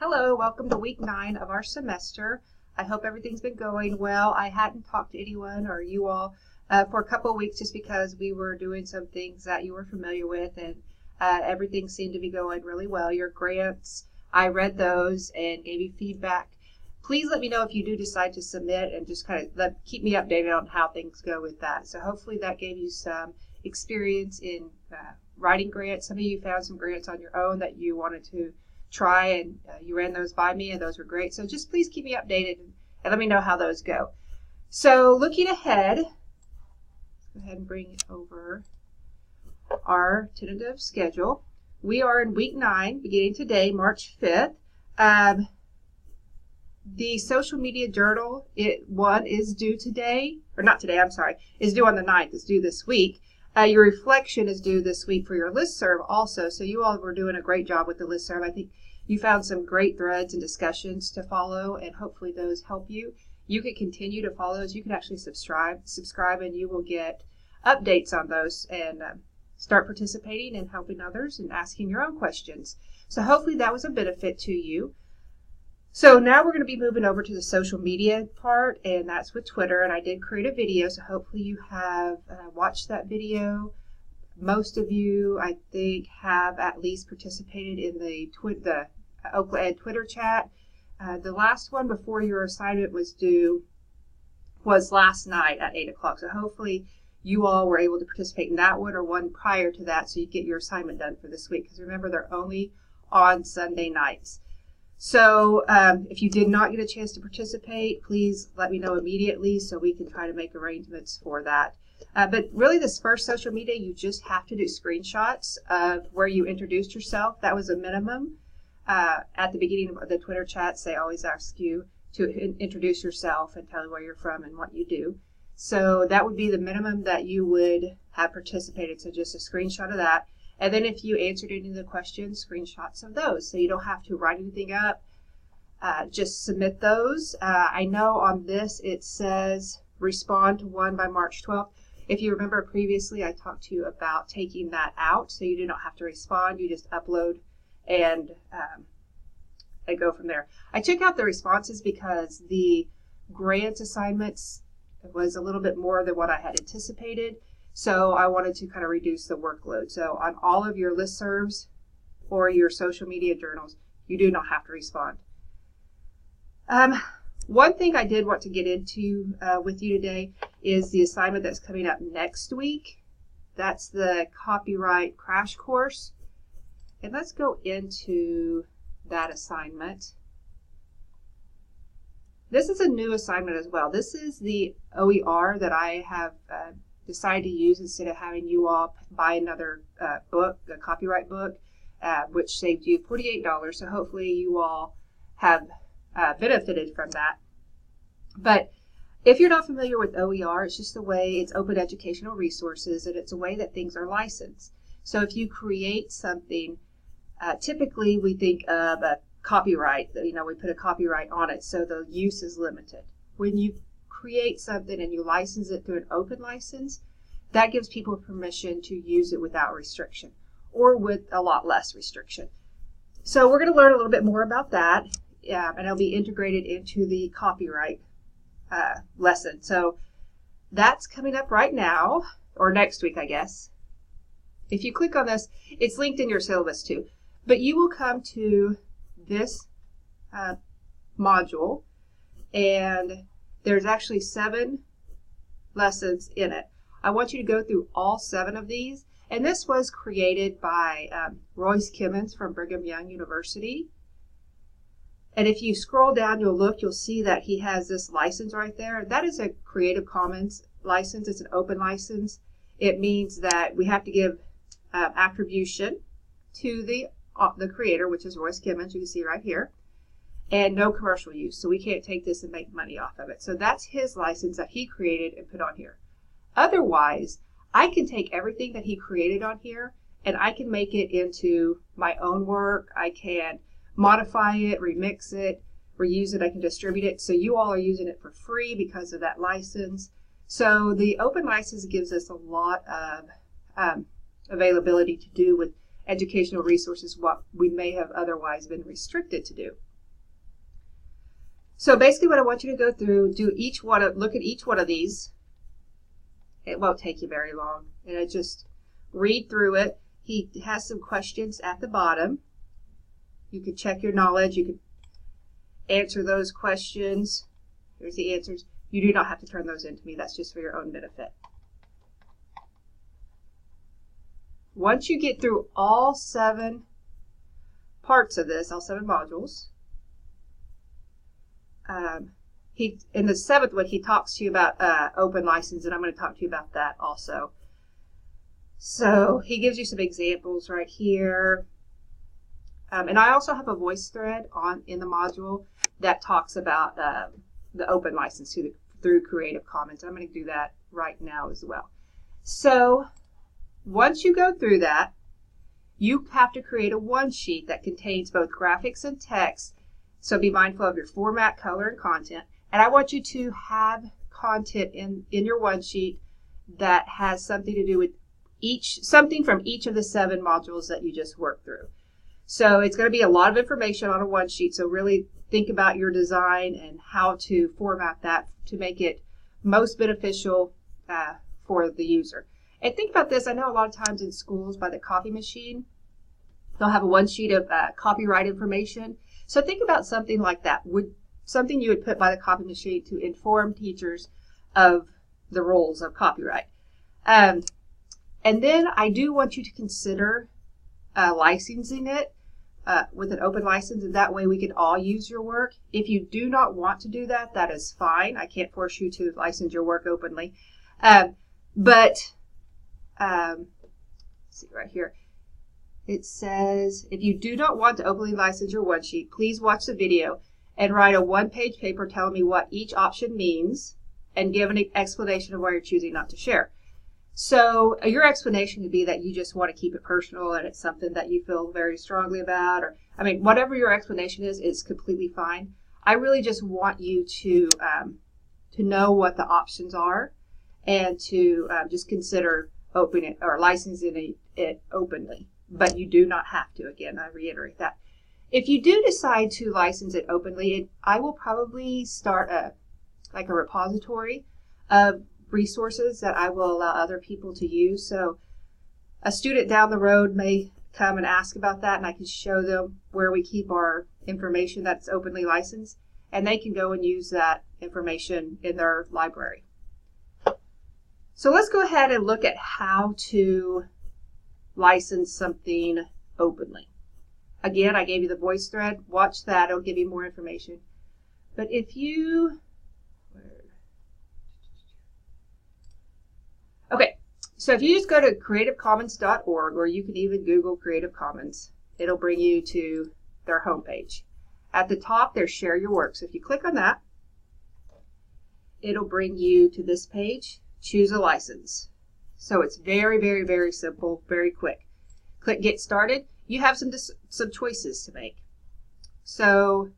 Hello, welcome to week 9 of our semester. I hope everything's been going well. I hadn't talked to anyone or you all for a couple of weeks just because we were doing some things that you were familiar with, and everything seemed to be going really well. Your grants, I read those and gave you feedback. Please let me know if you do decide to submit, and just kind of keep me updated on how things go with that. So hopefully that gave you some experience in writing grants. Some of you found some grants on your own that you wanted to try, and you ran those by me, and those were great. So just please keep me updated and let me know how those go. So looking ahead, go ahead and bring over our tentative schedule. We are in week 9, beginning today, March 5th. The social media journal, one is due today, or not today, I'm sorry, is due on the 9th. It's due this week. Your reflection is due this week for your listserv also. So you all were doing a great job with the listserv. I think you found some great threads and discussions to follow, and hopefully those help you. You can continue to follow those. You can actually subscribe, and you will get updates on those and start participating and helping others and asking your own questions. So hopefully that was a benefit to you. So now we're going to be moving over to the social media part, and that's with Twitter. And I did create a video, so hopefully you have watched that video. Most of you, I think, have at least participated in the Oakland Ed Twitter chat. The last one before your assignment was due was last night at 8 o'clock. So hopefully you all were able to participate in that one or one prior to that, so you get your assignment done for this week. Because remember, they're only on Sunday nights. So if you did not get a chance to participate, please let me know immediately so we can try to make arrangements for that. But really, this first social media, you just have to do screenshots of where you introduced yourself. That was a minimum. At the beginning of the Twitter chats, they always ask you to introduce yourself and tell where you're from and what you do. So that would be the minimum that you would have participated. So just a screenshot of that. And then if you answered any of the questions, screenshots of those. So you don't have to write anything up. Just submit those. I know on this it says respond to one by March 12th. If you remember previously, I talked to you about taking that out. So you do not have to respond. You just upload and go from there. I took out the responses because the grant assignments was a little bit more than what I had anticipated. So I wanted to kind of reduce the workload. So on all of your listservs or your social media journals, you do not have to respond. One thing I did want to get into with you today is the assignment that's coming up next week. That's the copyright crash course. And let's go into that assignment. This is a new assignment as well. This is the OER that I have decided to use instead of having you all buy another book, a copyright book, which saved you $48. So hopefully you all have benefited from that. But if you're not familiar with OER, it's just the way it's open educational resources, and it's a way that things are licensed. So if you create something, typically we think of a copyright, we put a copyright on it, so the use is limited. When you create something and you license it through an open license, that gives people permission to use it without restriction or with a lot less restriction. So we're going to learn a little bit more about that, and it'll be integrated into the copyright lesson. So that's coming up right now, or next week, I guess. If you click on this, it's linked in your syllabus too. But you will come to this module, and there's actually 7 lessons in it. I want you to go through all 7 of these. And this was created by Royce Kimmons from Brigham Young University. And if you scroll down, you'll see that he has this license right there. That is a Creative Commons license. It's an open license. It means that we have to give attribution to the creator, which is Royce Kimmons, you can see right here, and no commercial use. So we can't take this and make money off of it. So that's his license that he created and put on here. Otherwise, I can take everything that he created on here and I can make it into my own work. I can modify it, remix it, reuse it. I can distribute it. So you all are using it for free because of that license. So the open license gives us a lot of availability to do with educational resources what we may have otherwise been restricted to do. So basically what I want you to go through, look at each one of these. It won't take you very long. And just read through it. He has some questions at the bottom. You can check your knowledge. You can answer those questions. Here's the answers. You do not have to turn those into me. That's just for your own benefit. Once you get through all 7 parts of this, all 7 modules, in the 7th one, he talks to you about open license, and I'm going to talk to you about that also. So he gives you some examples right here. And I also have a voice thread in the module that talks about the open license through Creative Commons. I'm going to do that right now as well. So once you go through that, you have to create a one-sheet that contains both graphics and text. So be mindful of your format, color, and content. And I want you to have content in your one-sheet that has something to do with something from each of the 7 modules that you just worked through. So it's going to be a lot of information on a one-sheet. So really think about your design and how to format that to make it most beneficial for the user. And think about this. I know a lot of times in schools by the copy machine, they'll have a one sheet of copyright information. So think about something like that. Something you would put by the copy machine to inform teachers of the rules of copyright. And then I do want you to consider licensing it with an open license, and that way we can all use your work. If you do not want to do that, that is fine. I can't force you to license your work openly. Let's see right here. It says, if you do not want to openly license your one sheet, please watch the video and write a one-page paper telling me what each option means and give an explanation of why you're choosing not to share. So your explanation would be that you just want to keep it personal and it's something that you feel very strongly about, or whatever your explanation is completely fine. I really just want you to know what the options are and to just consider opening it or licensing it openly. But you do not have to. Again, I reiterate that. If you do decide to license it openly, I will probably start a repository of resources that I will allow other people to use. So a student down the road may come and ask about that, and I can show them where we keep our information that's openly licensed, and they can go and use that information in their library. So let's go ahead and look at how to license something openly. Again, I gave you the voice thread. Watch that. It'll give you more information. But if you... Okay, so if you just go to creativecommons.org, or you can even Google Creative Commons, it'll bring you to their homepage. At the top, there's Share Your Work. So if you click on that, it'll bring you to this page, Choose a License. So it's very, very, very simple, very quick. Click Get Started. You have some choices to make. So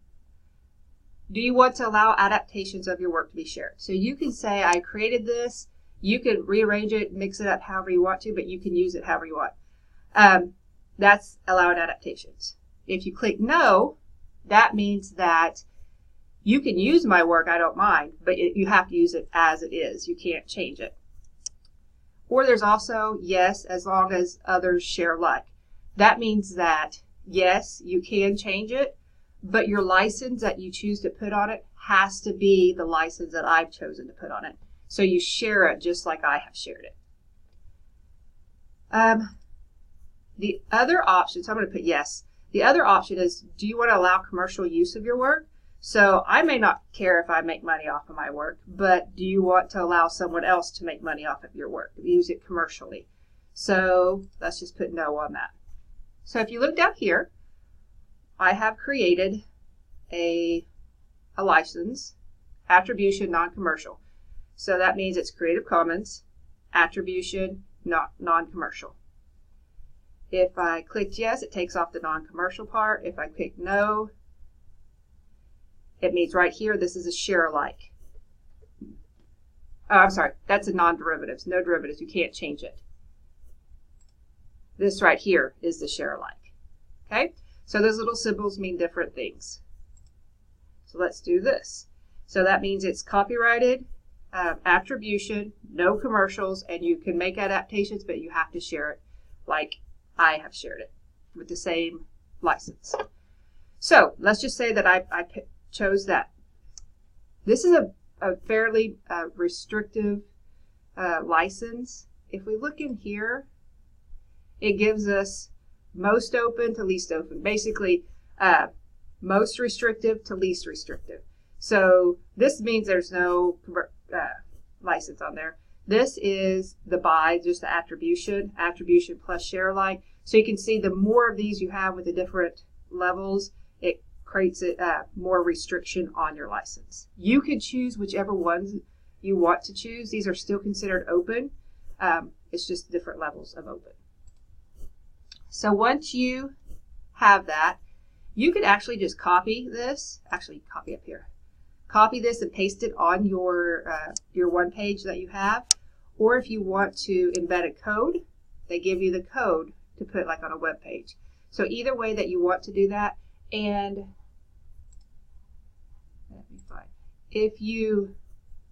do you want to allow adaptations of your work to be shared? So you can say, I created this. You can rearrange it, mix it up however you want to, but you can use it however you want. That's allowing adaptations. If you click No, that means that you can use my work, I don't mind, but you have to use it as it is. You can't change it. Or there's also Yes, as long as others share like. That means that, yes, you can change it, but your license that you choose to put on it has to be the license that I've chosen to put on it. So you share it just like I have shared it. The other option, so I'm going to put yes. The other option is, do you want to allow commercial use of your work? So I may not care if I make money off of my work, but do you want to allow someone else to make money off of your work, use it commercially? So let's just put no on that. So if you look down here, I have created a license, attribution, non-commercial. So that means it's Creative Commons, attribution, not non-commercial. If I clicked yes, it takes off the non-commercial part. If I click no, it means right here, this is a share alike. Oh, I'm sorry, that's a non-derivatives. No derivatives, you can't change it. This right here is the share alike. Okay, so those little symbols mean different things. So let's do this. So that means it's copyrighted, attribution, no commercials, and you can make adaptations, but you have to share it like I have shared it with the same license. So let's just say that I chose that. This is a fairly restrictive license. If we look in here, it gives us most open to least open. Basically, most restrictive to least restrictive. So this means there's no license on there. This is the by, just the attribution plus share alike. So you can see the more of these you have with the different levels, it creates more restriction on your license. You can choose whichever ones you want to choose. These are still considered open. It's just different levels of open. So once you have that, you could actually just copy this. Actually, copy up here. Copy this and paste it on your one page that you have. Or if you want to embed a code, they give you the code to put like on a web page. So either way that you want to do that. And let me find. If you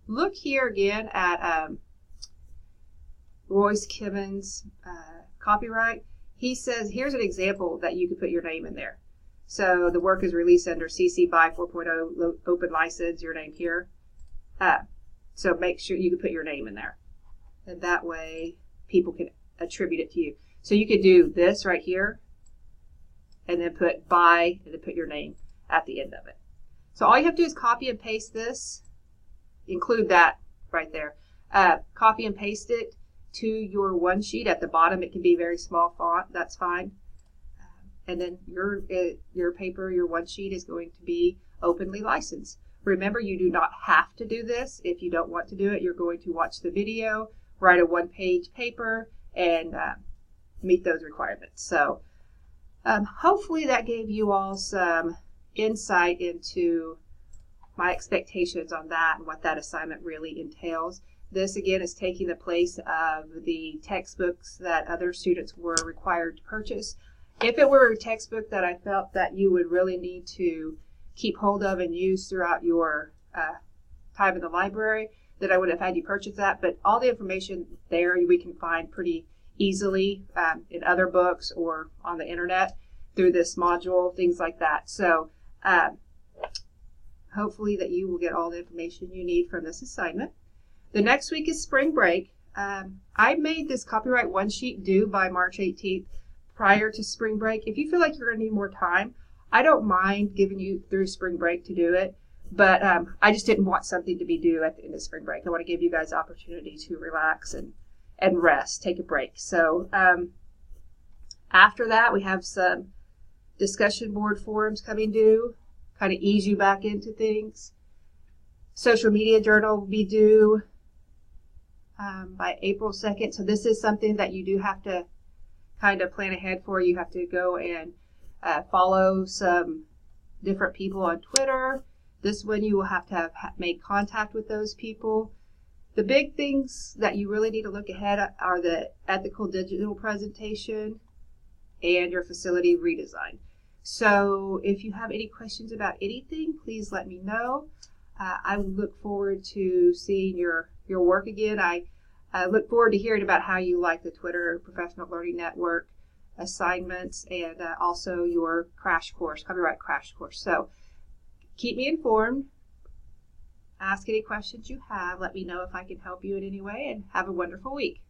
look here again at Royce Kimmons' copyright, he says here's an example that you could put your name in there. So the work is released under CC BY 4.0 open license, your name here. So make sure you can put your name in there. And that way people can attribute it to you. So you could do this right here and then put by and then put your name at the end of it. So all you have to do is copy and paste this, include that right there. Copy and paste it to your one sheet at the bottom. It can be very small font, that's fine. And then your paper, your one sheet is going to be openly licensed. Remember, you do not have to do this. If you don't want to do it, you're going to watch the video, write a one-page paper, and meet those requirements. So hopefully that gave you all some insight into my expectations on that and what that assignment really entails. This, again, is taking the place of the textbooks that other students were required to purchase. If it were a textbook that I felt that you would really need to keep hold of and use throughout your time in the library, then I would have had you purchase that. But all the information there we can find pretty easily in other books or on the internet through this module, things like that. So hopefully that you will get all the information you need from this assignment. The next week is spring break. I made this copyright one sheet due by March 18th prior to spring break. If you feel like you're going to need more time, I don't mind giving you through spring break to do it, but I just didn't want something to be due at the end of spring break. I want to give you guys opportunity to relax and rest, take a break. So after that, we have some discussion board forums coming due, kind of ease you back into things. Social media journal will be due by April 2nd. So this is something that you do have to kind of plan ahead for. You have to go and follow some different people on Twitter. This one you will have to have made contact with those people. The big things that you really need to look ahead at are the ethical digital presentation and your facility redesign. So if you have any questions about anything, please let me know. I look forward to seeing your work again. I look forward to hearing about how you like the Twitter Professional Learning Network assignments and also your crash course, copyright crash course. So keep me informed. Ask any questions you have. Let me know if I can help you in any way, and have a wonderful week.